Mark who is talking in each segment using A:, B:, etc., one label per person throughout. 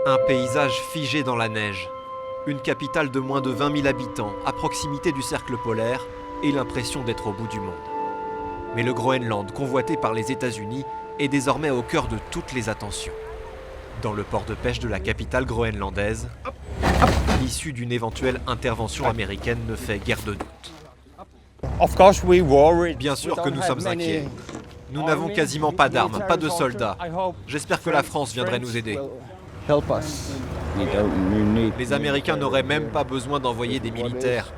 A: Un paysage figé dans la neige. Une capitale de moins de 20 000 habitants, à proximité du cercle polaire, et l'impression d'être au bout du monde. Mais le Groenland, convoité par les États-Unis, est désormais au cœur de toutes les attentions. Dans le port de pêche de la capitale groenlandaise, l'issue d'une éventuelle intervention américaine ne fait guère de doute. Bien sûr que nous sommes inquiets. Nous n'avons quasiment pas d'armes, pas de soldats. J'espère que la France viendrait nous aider. Les Américains n'auraient même pas besoin d'envoyer des militaires.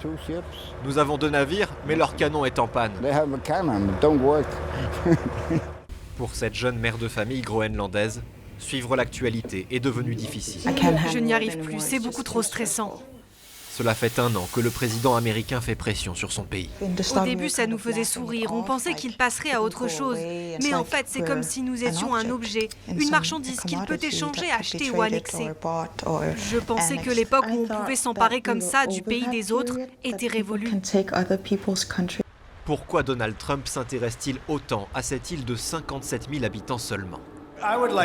A: Nous avons 2 navires, mais leur canon est en panne. Pour cette jeune mère de famille groenlandaise, suivre l'actualité est devenu difficile.
B: Je n'y arrive plus, c'est beaucoup trop stressant.
A: Cela fait 1 an que le président américain fait pression sur son pays.
B: Au début, ça nous faisait sourire, on pensait qu'il passerait à autre chose. Mais en fait, c'est comme si nous étions un objet, une marchandise qu'il peut échanger, acheter ou annexer. Je pensais que l'époque où on pouvait s'emparer comme ça du pays des autres était révolue.
A: Pourquoi Donald Trump s'intéresse-t-il autant à cette île de 57 000 habitants seulement?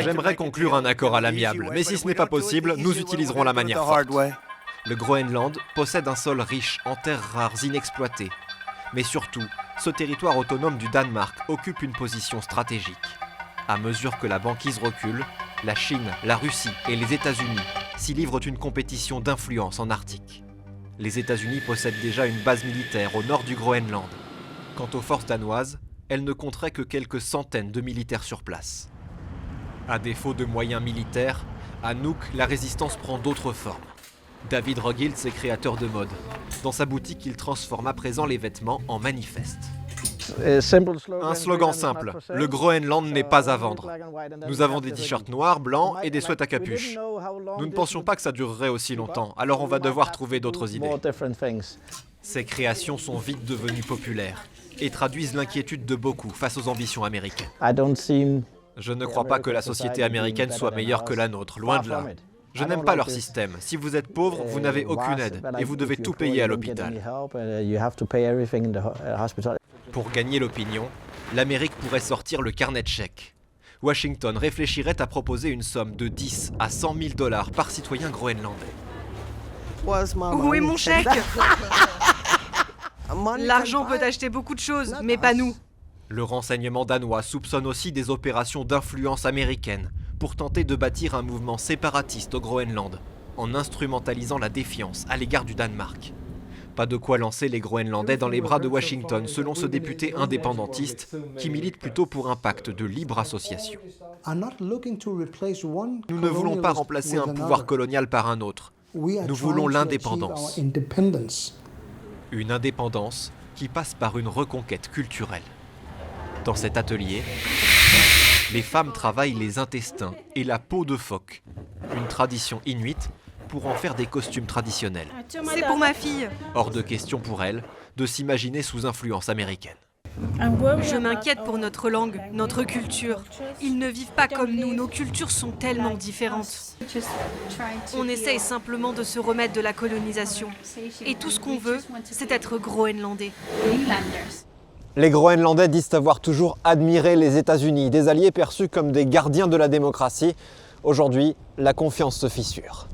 A: J'aimerais conclure un accord à l'amiable, mais si ce n'est pas possible, nous utiliserons la manière forte. Le Groenland possède un sol riche en terres rares inexploitées. Mais surtout, ce territoire autonome du Danemark occupe une position stratégique. À mesure que la banquise recule, la Chine, la Russie et les États-Unis s'y livrent une compétition d'influence en Arctique. Les États-Unis possèdent déjà une base militaire au nord du Groenland. Quant aux forces danoises, elles ne compteraient que quelques centaines de militaires sur place. À défaut de moyens militaires, à Nuuk, la résistance prend d'autres formes. David Rogiltz est créateur de mode. Dans sa boutique, il transforme à présent les vêtements en manifestes. Un slogan simple, le Groenland n'est pas à vendre. Nous avons des t-shirts noirs, blancs et des sweats à capuche. Nous ne pensions pas que ça durerait aussi longtemps, alors on va devoir trouver d'autres idées. Ces créations sont vite devenues populaires et traduisent l'inquiétude de beaucoup face aux ambitions américaines. Je ne crois pas que la société américaine soit meilleure que la nôtre, loin de là. Je n'aime pas leur système. Si vous êtes pauvre, vous n'avez aucune aide et vous devez tout payer à l'hôpital. Pour gagner l'opinion, l'Amérique pourrait sortir le carnet de chèques. Washington réfléchirait à proposer une somme de 10 à 100 000 $ par citoyen groenlandais.
B: Où est mon chèque? L'argent peut acheter beaucoup de choses, mais pas nous.
A: Le renseignement danois soupçonne aussi des opérations d'influence américaine pour tenter de bâtir un mouvement séparatiste au Groenland, en instrumentalisant la défiance à l'égard du Danemark. Pas de quoi lancer les Groenlandais dans les bras de Washington, selon ce député indépendantiste qui milite plutôt pour un pacte de libre association. Nous ne voulons pas remplacer un pouvoir colonial par un autre. Nous voulons l'indépendance. Une indépendance qui passe par une reconquête culturelle. Dans cet atelier, les femmes travaillent les intestins et la peau de phoque, une tradition inuite pour en faire des costumes traditionnels.
B: C'est pour ma fille.
A: Hors de question pour elle de s'imaginer sous influence américaine.
B: Je m'inquiète pour notre langue, notre culture. Ils ne vivent pas comme nous, nos cultures sont tellement différentes. On essaye simplement de se remettre de la colonisation. Et tout ce qu'on veut, c'est être groenlandais.
A: Les Groenlandais disent avoir toujours admiré les États-Unis, des alliés perçus comme des gardiens de la démocratie. Aujourd'hui, la confiance se fissure.